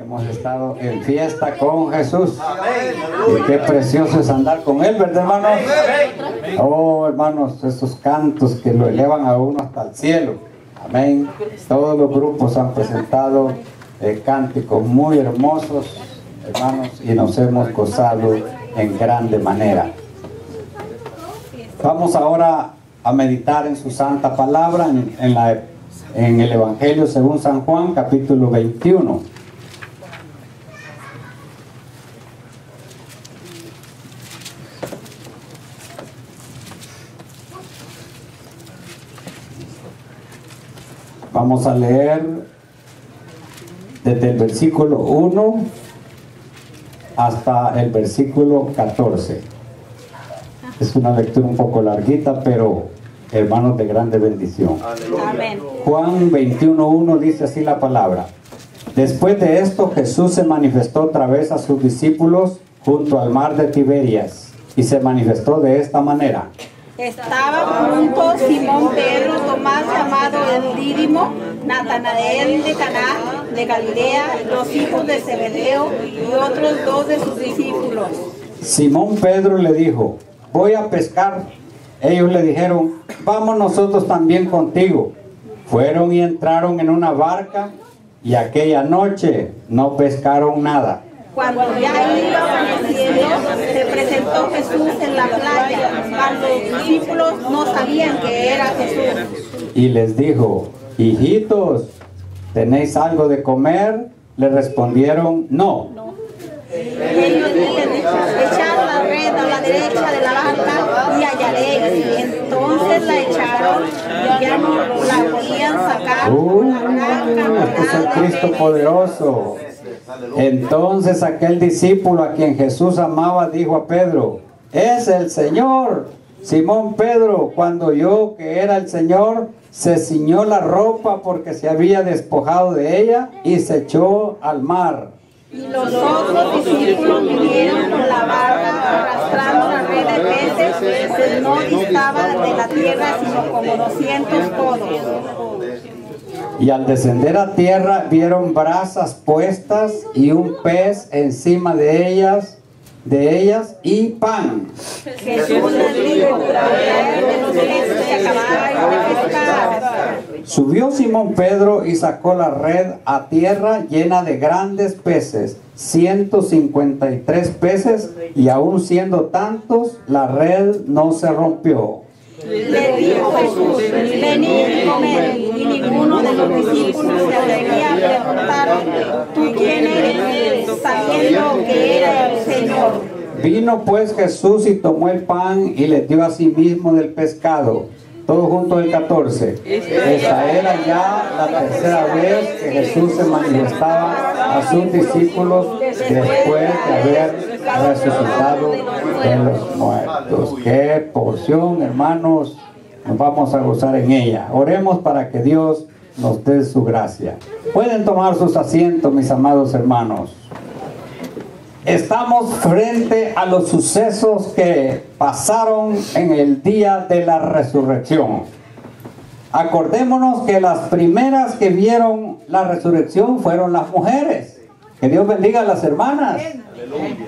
Hemos estado en fiesta con Jesús. Y qué precioso es andar con Él, ¿verdad, hermanos? Oh, hermanos, esos cantos que lo elevan a uno hasta el cielo. Amén. Todos los grupos han presentado cánticos muy hermosos, hermanos, y nos hemos gozado en grande manera. Vamos ahora a meditar en su santa palabra en el Evangelio según San Juan, capítulo 21. Vamos a leer desde el versículo 1 hasta el versículo 14. Es una lectura un poco larguita, pero hermanos de grande bendición. Amén. Juan 21:1 dice así la palabra: Después de esto Jesús se manifestó otra vez a sus discípulos junto al mar de Tiberias, y se manifestó de esta manera. Estaban juntos Simón Pedro, Tomás llamado el Dídimo, Natanael de Caná de Galilea, los hijos de Zebedeo y otros dos de sus discípulos. Simón Pedro le dijo: voy a pescar. Ellos le dijeron: vamos nosotros también contigo. Fueron y entraron en una barca, y aquella noche no pescaron nada. Cuando ya iba amaneciendo, se presentó Jesús en la playa, mas los discípulos no sabían que era Jesús. Y les dijo: hijitos, ¿tenéis algo de comer? Le respondieron: no. Ellos le dijeron: echad la red a la derecha de la barca y hallaréis. Entonces la echaron y ya no la podían sacar por la gran Este es el cantidad Cristo de poderoso. Entonces aquel discípulo a quien Jesús amaba dijo a Pedro: es el Señor. Simón Pedro, cuando oyó que era el Señor, se ciñó la ropa porque se había despojado de ella y se echó al mar. Y los otros discípulos vinieron con la barca arrastrando la red de peces, pues no distaba de la tierra sino como 200 codos. Y al descender a tierra vieron brasas puestas y un pez encima de ellas y pan. Jesús les dijo: traed de los peces que acabáis de pescar. Subió Simón Pedro y sacó la red a tierra llena de grandes peces, 153 peces, y aun siendo tantos, la red no se rompió. Le dijo Jesús: venid y comed. Y ninguno de los discípulos se atrevía a preguntar: ¿tú quién eres?, sabiendo que era el Señor. Vino pues Jesús y tomó el pan y les dio a sí mismo del pescado. Todo junto el 14. Esta era ya la tercera vez que Jesús se manifestaba a sus discípulos después de haber resucitado de los muertos. Qué porción, hermanos, nos vamos a gozar en ella. Oremos para que Dios nos dé su gracia. Pueden tomar sus asientos, mis amados hermanos. Estamos frente a los sucesos que pasaron en el día de la resurrección. Acordémonos que las primeras que vieron la resurrección fueron las mujeres. Que Dios bendiga a las hermanas.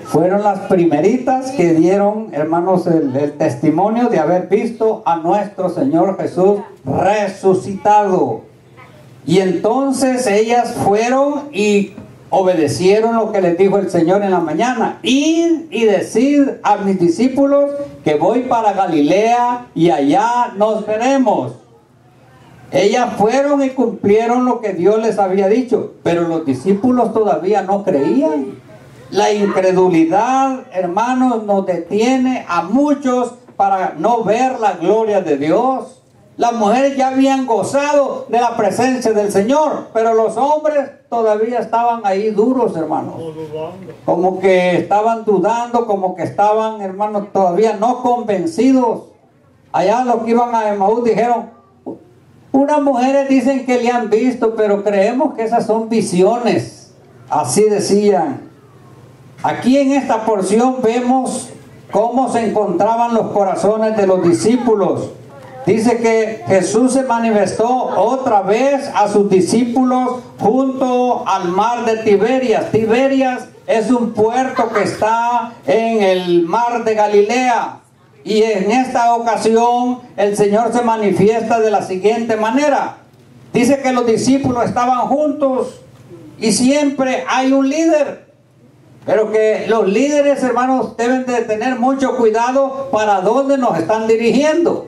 Fueron las primeritas que dieron, hermanos, el testimonio de haber visto a nuestro Señor Jesús resucitado. Y entonces ellas fueron y obedecieron lo que les dijo el Señor en la mañana: id y decid a mis discípulos que voy para Galilea y allá nos veremos. Ellas fueron y cumplieron lo que Dios les había dicho, pero los discípulos todavía no creían. La incredulidad, hermanos, nos detiene a muchos para no ver la gloria de Dios. Las mujeres ya habían gozado de la presencia del Señor, pero los hombres todavía estaban ahí duros, hermanos. Como que estaban dudando, como que estaban, hermanos, todavía no convencidos. Allá los que iban a Emaús dijeron: unas mujeres dicen que le han visto, pero creemos que esas son visiones. Así decían. Aquí en esta porción vemos cómo se encontraban los corazones de los discípulos. Dice que Jesús se manifestó otra vez a sus discípulos junto al mar de Tiberias. Tiberias es un puerto que está en el mar de Galilea. Y en esta ocasión el Señor se manifiesta de la siguiente manera. Dice que los discípulos estaban juntos y siempre hay un líder. Pero que los líderes, hermanos, deben de tener mucho cuidado para dónde nos están dirigiendo.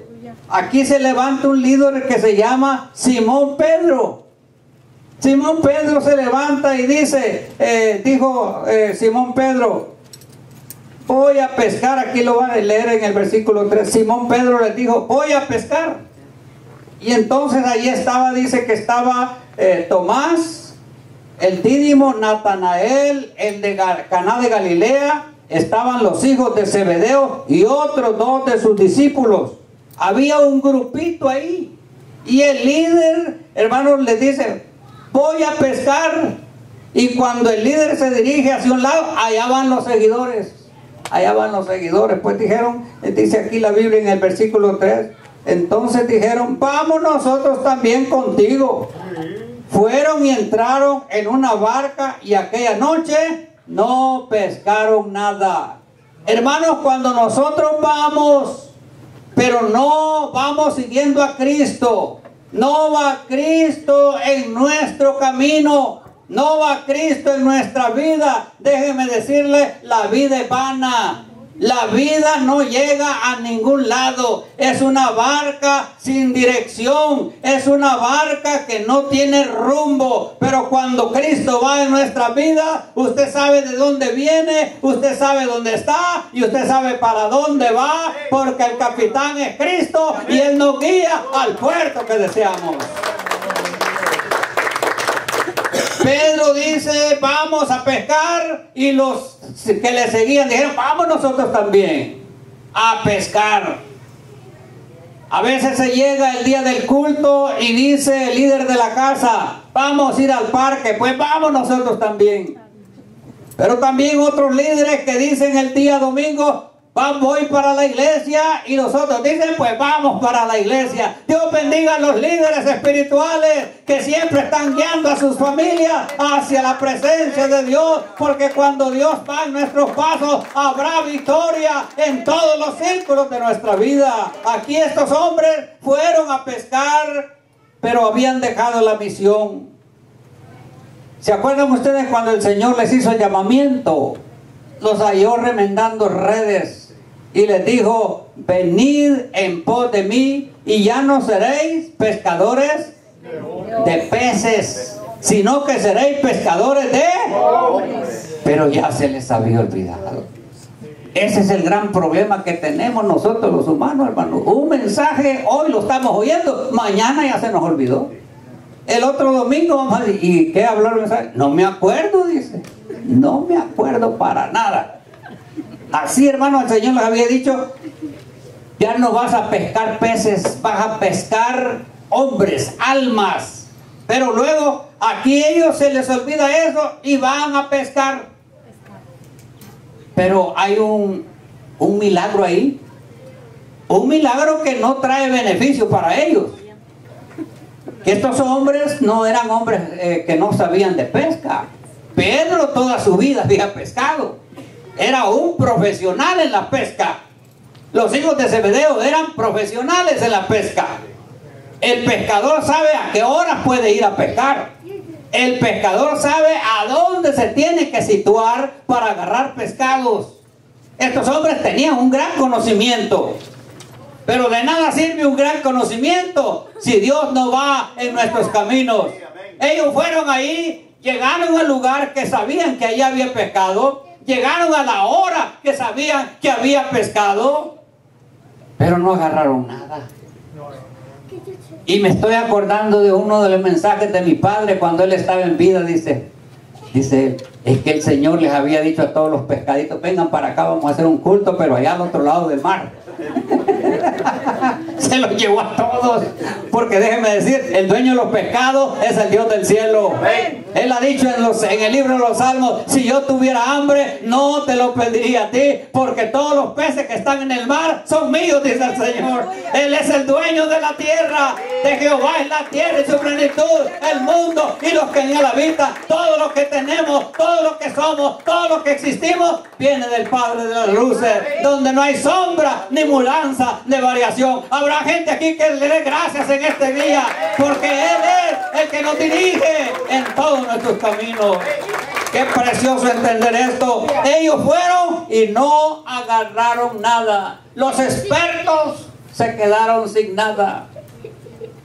Aquí se levanta un líder que se llama Simón Pedro. Simón Pedro se levanta y dice, Simón Pedro, voy a pescar. Aquí lo van a leer en el versículo 3. Simón Pedro les dijo, voy a pescar. Y entonces allí estaba, dice que estaba Tomás, el Dídimo, Natanael, el de Caná de Galilea, estaban los hijos de Zebedeo y otros dos de sus discípulos. Había un grupito ahí. Y el líder, hermanos, le dice, voy a pescar. Y cuando el líder se dirige hacia un lado, allá van los seguidores. Allá van los seguidores. Pues dijeron, dice aquí la Biblia en el versículo 3, entonces dijeron, vamos nosotros también contigo. Fueron y entraron en una barca y aquella noche no pescaron nada. Hermanos, cuando nosotros vamos, pero no vamos siguiendo a Cristo, no va Cristo en nuestro camino, no va Cristo en nuestra vida, déjeme decirle, la vida es vana. La vida no llega a ningún lado. Es una barca sin dirección. Es una barca que no tiene rumbo. Pero cuando Cristo va en nuestra vida, usted sabe de dónde viene, usted sabe dónde está y usted sabe para dónde va, porque el capitán es Cristo y Él nos guía al puerto que deseamos. Pedro dice, vamos a pescar, y los que le seguían dijeron, vamos nosotros también a pescar. A veces se llega el día del culto y dice el líder de la casa, vamos a ir al parque, pues vamos nosotros también. Pero también otros líderes que dicen el día domingo, voy para la iglesia, y los otros dicen, pues vamos para la iglesia. Dios bendiga a los líderes espirituales que siempre están guiando a sus familias hacia la presencia de Dios, porque cuando Dios va en nuestros pasos, habrá victoria en todos los círculos de nuestra vida. Aquí estos hombres fueron a pescar, pero habían dejado la misión. ¿Se acuerdan ustedes cuando el Señor les hizo el llamamiento? Los halló remendando redes y les dijo, venid en pos de mí y ya no seréis pescadores de peces, sino que seréis pescadores de hombres. Pero ya se les había olvidado. Ese es el gran problema que tenemos nosotros los humanos, hermanos. Un mensaje hoy lo estamos oyendo, mañana ya se nos olvidó. El otro domingo vamos a decir, ¿y qué habló el mensaje? No me acuerdo, dice. No me acuerdo para nada. Así, hermano, el Señor les había dicho, ya no vas a pescar peces, vas a pescar hombres, almas. Pero luego aquí a ellos se les olvida eso y van a pescar. Pero hay un milagro ahí. Un milagro que no trae beneficio para ellos. Que estos hombres no eran hombres que no sabían de pesca. Pedro toda su vida había pescado. Era un profesional en la pesca. Los hijos de Zebedeo eran profesionales en la pesca. El pescador sabe a qué horas puede ir a pescar. El pescador sabe a dónde se tiene que situar para agarrar pescados. Estos hombres tenían un gran conocimiento. Pero de nada sirve un gran conocimiento si Dios no va en nuestros caminos. Ellos fueron ahí, llegaron al lugar que sabían que allí había pescado, llegaron a la hora que sabían que había pescado, pero no agarraron nada. Y me estoy acordando de uno de los mensajes de mi padre cuando él estaba en vida. Dice él, es que el Señor les había dicho a todos los pescaditos, vengan para acá, vamos a hacer un culto, pero allá al otro lado del mar. Se los llevó a todos. Porque déjenme decir, el dueño de los pescados es el Dios del cielo. Él ha dicho en el libro de los Salmos: si yo tuviera hambre, no te lo pediría a ti, porque todos los peces que están en el mar son míos, dice el Señor. Él es el dueño de la tierra. De Jehová es la tierra y su plenitud, el mundo y los que en él habitan. Todo lo que tenemos, todo lo que somos, todo lo que existimos, viene del Padre de las luces, donde no hay sombra, ni mudanza, ni variación. Habrá gente aquí que le dé gracias en este día, porque Él es el que nos dirige en todos nuestros caminos. Qué precioso entender esto. Ellos fueron y no agarraron nada. Los expertos se quedaron sin nada.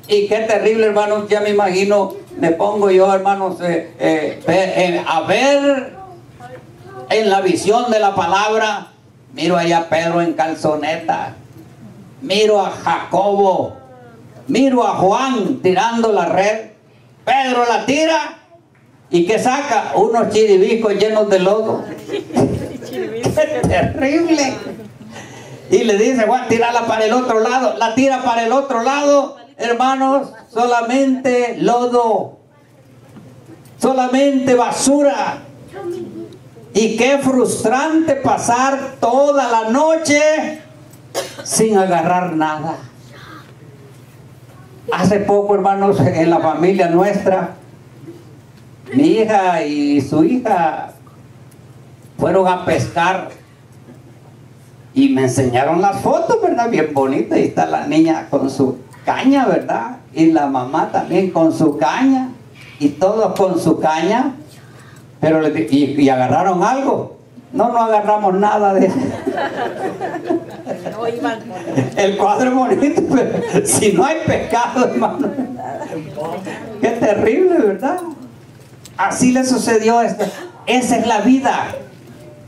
Y qué terrible, hermanos. Ya me imagino, me pongo yo, hermanos, a ver en la visión de la palabra. Miro allá a Pedro en calzoneta, miro a Jacobo, miro a Juan tirando la red. Pedro la tira y ¿qué saca? Unos chiribicos llenos de lodo. ¡Qué terrible! Y le dice: Juan, tírala para el otro lado. La tira para el otro lado, hermanos, solamente lodo, solamente basura. Y qué frustrante pasar toda la noche sin agarrar nada. Hace poco, hermanos, en la familia nuestra, mi hija y su hija fueron a pescar y me enseñaron las fotos, ¿verdad? Bien bonitas. Y está la niña con su caña, ¿verdad? Y la mamá también con su caña, y todos con su caña. Pero y agarraron algo. No agarramos nada de eso. El cuadro es bonito, pero si no hay pescado, hermano, qué terrible, ¿verdad? Así le sucedió a esto. Esa es la vida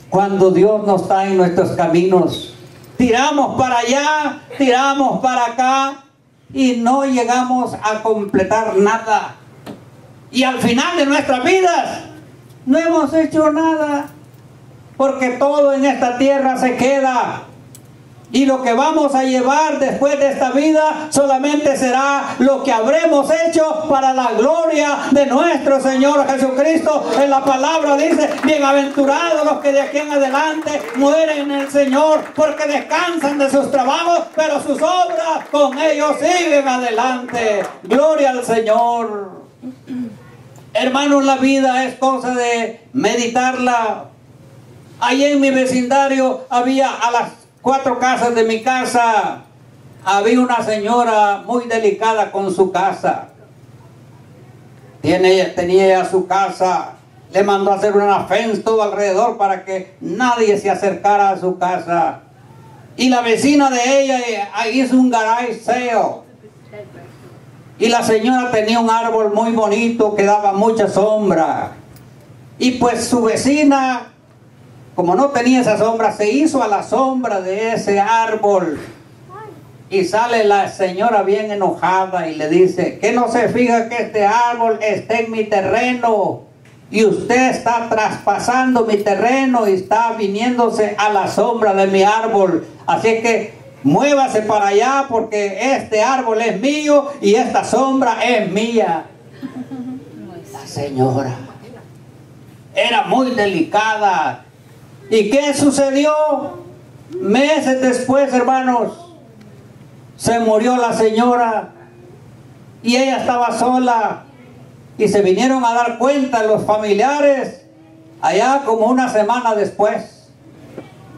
cuando Dios no está en nuestros caminos. Tiramos para allá, tiramos para acá y no llegamos a completar nada. Y al final de nuestras vidas no hemos hecho nada, porque todo en esta tierra se queda. Y lo que vamos a llevar después de esta vida solamente será lo que habremos hecho para la gloria de nuestro Señor Jesucristo. En la palabra dice: bienaventurados los que de aquí en adelante mueren en el Señor, porque descansan de sus trabajos, pero sus obras con ellos siguen adelante. Gloria al Señor. Hermanos, la vida es cosa de meditarla. Allí en mi vecindario había, a las 4 casas de mi casa, había una señora muy delicada con su casa. Tenía su casa, le mandó a hacer una fence todo alrededor para que nadie se acercara a su casa. Y la vecina de ella hizo un garage sale. Y la señora tenía un árbol muy bonito que daba mucha sombra. Y pues su vecina, como no tenía esa sombra, se hizo a la sombra de ese árbol. Y sale la señora bien enojada y le dice: ¿qué no se fija que este árbol está en mi terreno? Y usted está traspasando mi terreno y está viniéndose a la sombra de mi árbol. Así que muévase para allá, porque este árbol es mío y esta sombra es mía. La señora era muy delicada. ¿Y qué sucedió? Meses después, hermanos, se murió la señora y ella estaba sola. Y se vinieron a dar cuenta los familiares allá como una semana después.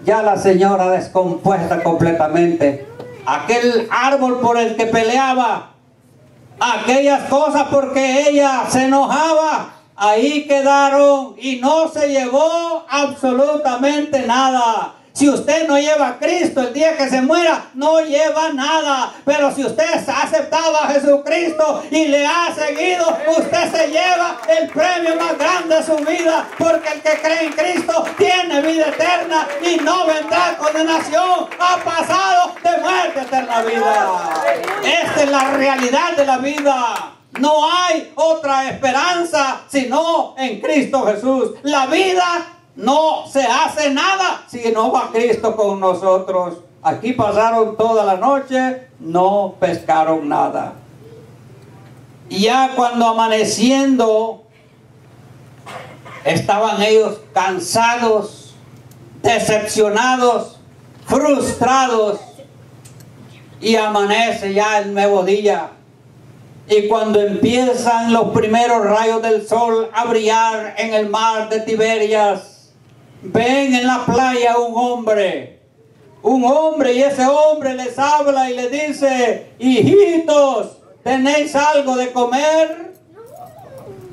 Ya la señora descompuesta completamente. Aquel árbol por el que peleaba, aquellas cosas porque ella se enojaba, ahí quedaron y no se llevó absolutamente nada. Si usted no lleva a Cristo, el día que se muera, no lleva nada. Pero si usted ha aceptado a Jesucristo y le ha seguido, usted se lleva el premio más grande de su vida. Porque el que cree en Cristo tiene vida eterna y no vendrá condenación. Ha pasado de muerte a eterna vida. Esta es la realidad de la vida. No hay otra esperanza sino en Cristo Jesús. La vida no se hace nada si no va Cristo con nosotros. Aquí pasaron toda la noche, no pescaron nada. Y ya cuando amaneciendo, estaban ellos cansados, decepcionados, frustrados. Y amanece ya el nuevo día. Y cuando empiezan los primeros rayos del sol a brillar en el mar de Tiberias, ven en la playa un hombre, y ese hombre les habla y les dice: hijitos, ¿tenéis algo de comer?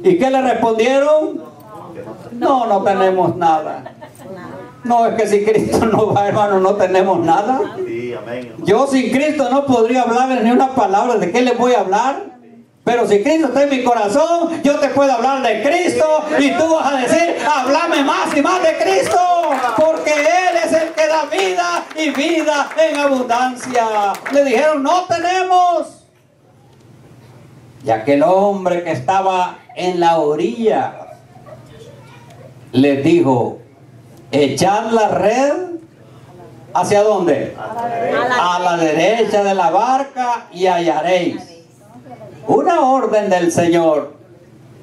¿Y qué le respondieron? No, no tenemos nada. No, es que si Cristo no va, hermano, no tenemos nada. Yo sin Cristo no podría hablarles ni una palabra. ¿De qué les voy a hablar? Pero si Cristo está en mi corazón, yo te puedo hablar de Cristo y tú vas a decir: háblame más y más de Cristo, porque Él es el que da vida y vida en abundancia. Le dijeron: no tenemos. Y aquel hombre que estaba en la orilla les dijo: echad la red. ¿Hacia dónde? A la derecha de la barca y hallaréis. Una orden del Señor: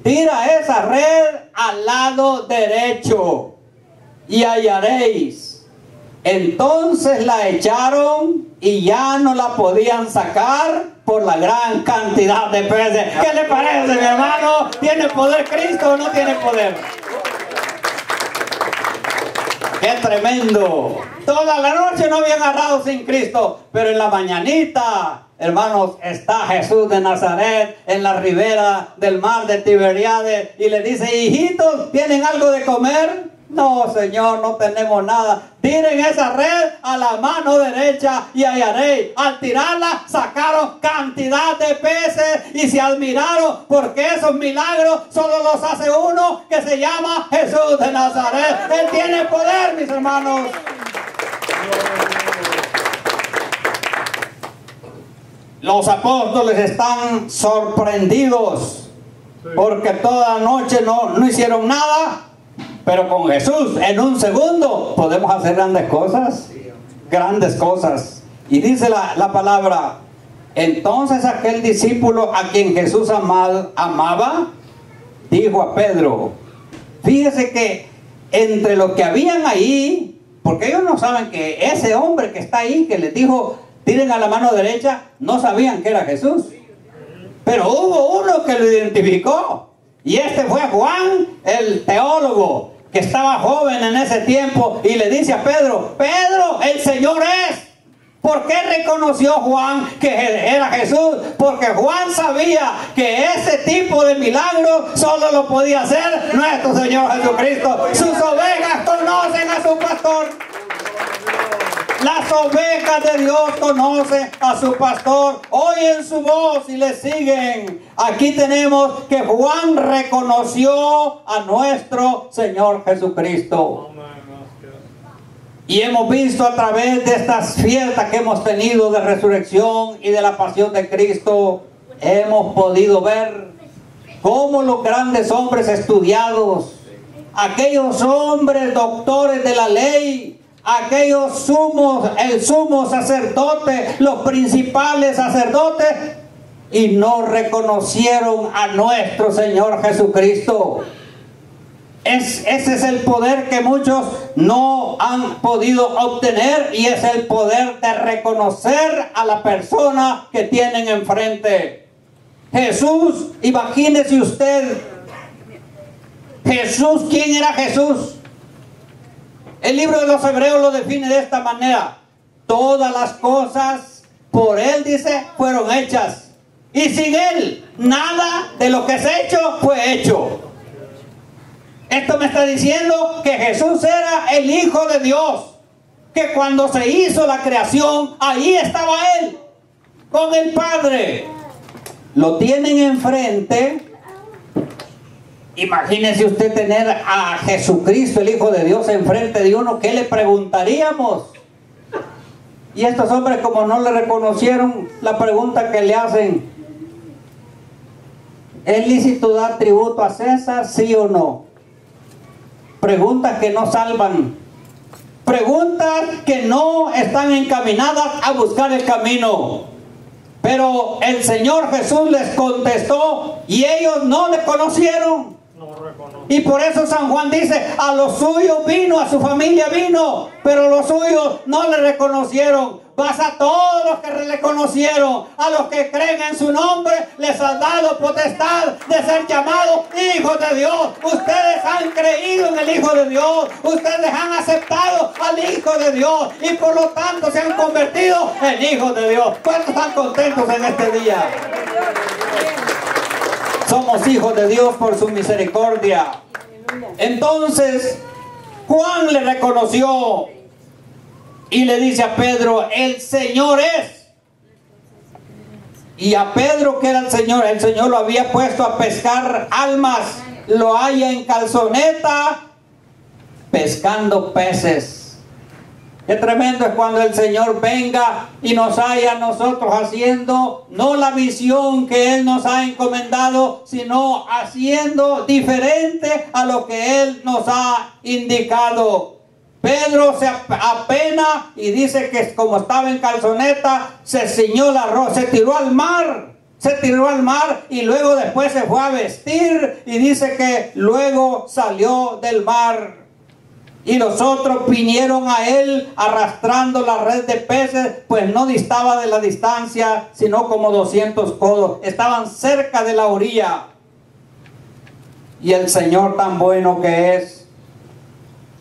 tira esa red al lado derecho y hallaréis. Entonces la echaron y ya no la podían sacar por la gran cantidad de peces. ¿Qué le parece, mi hermano? ¿Tiene poder Cristo o no tiene poder? ¡Qué tremendo! Toda la noche no habían agarrado sin Cristo, pero en la mañanita, hermanos, está Jesús de Nazaret en la ribera del mar de Tiberiades y le dice: hijitos, ¿tienen algo de comer? No, Señor, no tenemos nada. Tiren esa red a la mano derecha y hallaréis. Al tirarla sacaron cantidad de peces y se admiraron, porque esos milagros solo los hace uno que se llama Jesús de Nazaret. Él tiene poder, mis hermanos. Los apóstoles están sorprendidos porque toda la noche no hicieron nada. Pero con Jesús, en un segundo, podemos hacer grandes cosas. Grandes cosas. Y dice la palabra: entonces aquel discípulo a quien Jesús amaba, dijo a Pedro: fíjese que entre los que habían ahí, porque ellos no saben que ese hombre que está ahí, que les dijo: tiren a la mano derecha, no sabían que era Jesús. Pero hubo uno que lo identificó. Y este fue Juan, el teólogo, que estaba joven en ese tiempo, y le dice a Pedro: Pedro, el Señor es. ¿Por qué reconoció Juan que era Jesús? Porque Juan sabía que ese tipo de milagro solo lo podía hacer nuestro Señor Jesucristo. Sus ovejas conocen a su pastor. Las ovejas de Dios conocen a su pastor, oyen su voz y le siguen. Aquí tenemos que Juan reconoció a nuestro Señor Jesucristo. Y hemos visto a través de estas fiestas que hemos tenido de resurrección y de la pasión de Cristo, hemos podido ver cómo los grandes hombres estudiados, aquellos hombres doctores de la ley, aquellos el sumo sacerdote, los principales sacerdotes, y no reconocieron a nuestro Señor Jesucristo. Ese es el poder que muchos no han podido obtener, y es el poder de reconocer a la persona que tienen enfrente. Jesús, imagínese usted, Jesús, ¿quién era Jesús? El libro de los Hebreos lo define de esta manera: todas las cosas por Él, dice, fueron hechas, y sin Él nada de lo que es hecho fue hecho. Esto me está diciendo que Jesús era el Hijo de Dios, que cuando se hizo la creación, ahí estaba Él con el Padre. Lo tienen enfrente. Imagínese usted tener a Jesucristo, el Hijo de Dios, enfrente de uno. ¿Qué le preguntaríamos? Y estos hombres, como no le reconocieron, la pregunta que le hacen: ¿es lícito dar tributo a César, sí o no? Preguntas que no salvan. preguntas que no están encaminadas a buscar el camino. Pero el Señor Jesús les contestó y ellos no le conocieron. Y por eso San Juan dice, a los suyos vino, a su familia vino, pero los suyos no le reconocieron. Vas a todos los que le conocieron, a los que creen en su nombre, les ha dado potestad de ser llamados hijos de Dios. Ustedes han creído en el Hijo de Dios, ustedes han aceptado al Hijo de Dios y por lo tanto se han convertido en hijos de Dios. ¿Cuántos están contentos en este día? Somos hijos de Dios por su misericordia. Entonces Juan le reconoció y le dice a Pedro, el Señor es. Y a Pedro, que era el Señor lo había puesto a pescar almas, lo halla en Calzoneta pescando peces. Qué tremendo es cuando el Señor venga y nos haya a nosotros haciendo no la misión que Él nos ha encomendado, sino haciendo diferente a lo que Él nos ha indicado. Pedro se apena y dice que como estaba en Calzoneta, se ciñó la ropa, se tiró al mar y luego después se fue a vestir y dice que luego salió del mar. Y los otros vinieron a él arrastrando la red de peces, pues no distaba de la distancia, sino como 200 codos. Estaban cerca de la orilla. Y el Señor tan bueno que es,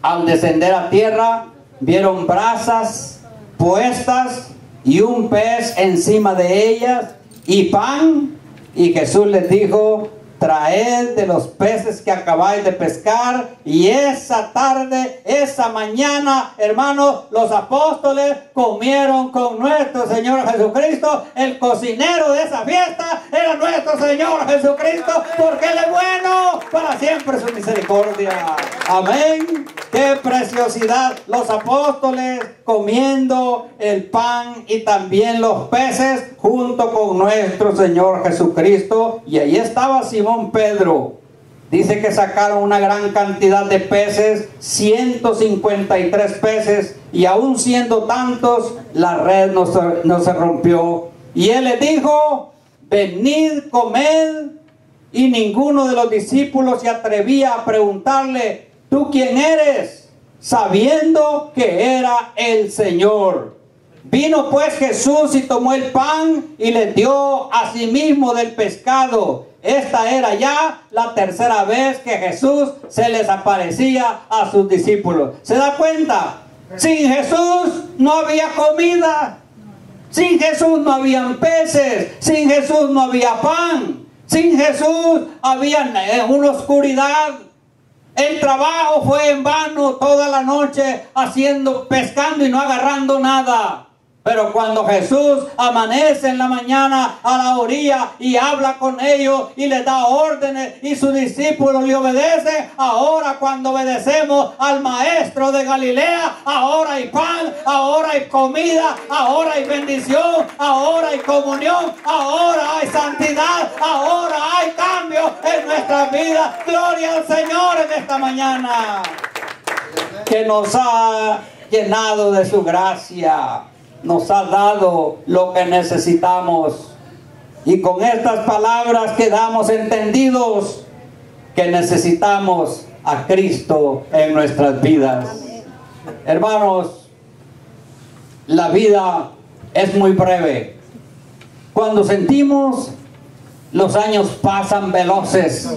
al descender a tierra, vieron brasas puestas y un pez encima de ellas y pan. Y Jesús les dijo, traed de los peces que acabáis de pescar. Y esa tarde, esa mañana, hermanos, los apóstoles comieron con nuestro Señor Jesucristo. El cocinero de esa fiesta era nuestro Señor Jesucristo, porque Él es bueno, para siempre su misericordia. Amén. Qué preciosidad, los apóstoles comiendo el pan y también los peces junto con nuestro Señor Jesucristo. Y ahí estaba Simón Pedro. Dice que sacaron una gran cantidad de peces, 153 peces, y aún siendo tantos, la red no se rompió. Y Él les dijo, venid, comed. Y ninguno de los discípulos se atrevía a preguntarle, ¿tú quién eres? Sabiendo que era el Señor. Vino pues Jesús y tomó el pan y les dio a sí mismo del pescado. Esta era ya la tercera vez que Jesús se les aparecía a sus discípulos. ¿Se da cuenta? Sin Jesús no había comida. Sin Jesús no habían peces. Sin Jesús no había pan. Sin Jesús había una oscuridad. El trabajo fue en vano toda la noche pescando y no agarrando nada. Pero cuando Jesús amanece en la mañana a la orilla y habla con ellos y les da órdenes y sus discípulos le obedecen, ahora cuando obedecemos al Maestro de Galilea, ahora hay pan, ahora hay comida, ahora hay bendición, ahora hay comunión, ahora hay santidad, ahora hay cambio en nuestras vidas. Gloria al Señor en esta mañana, que nos ha llenado de su gracia. Nos ha dado lo que necesitamos. Y con estas palabras quedamos entendidos que necesitamos a Cristo en nuestras vidas. Hermanos, la vida es muy breve. Cuando sentimos los años pasan veloces,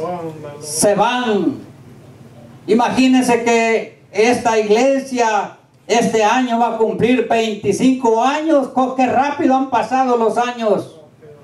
se van. Imagínense que esta iglesia este año va a cumplir 25 años. ¡Qué rápido han pasado los años!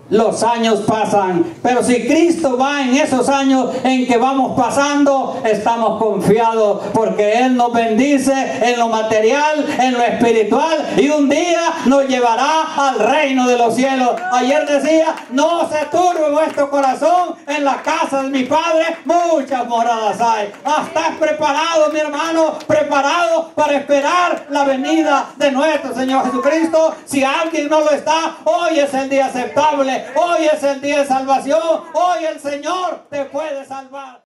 Los años pasan, pero si Cristo va en esos años en que vamos pasando, estamos confiados porque Él nos bendice en lo material, en lo espiritual, y un día nos llevará al reino de los cielos. Ayer decía, no se turbe vuestro corazón, en la casa de mi Padre muchas moradas hay. ¿Estás preparado, mi hermano? ¿Preparado para esperar la venida de nuestro Señor Jesucristo? Si alguien no lo está, hoy es el día aceptable. Hoy es el día de salvación. Hoy el Señor te puede salvar.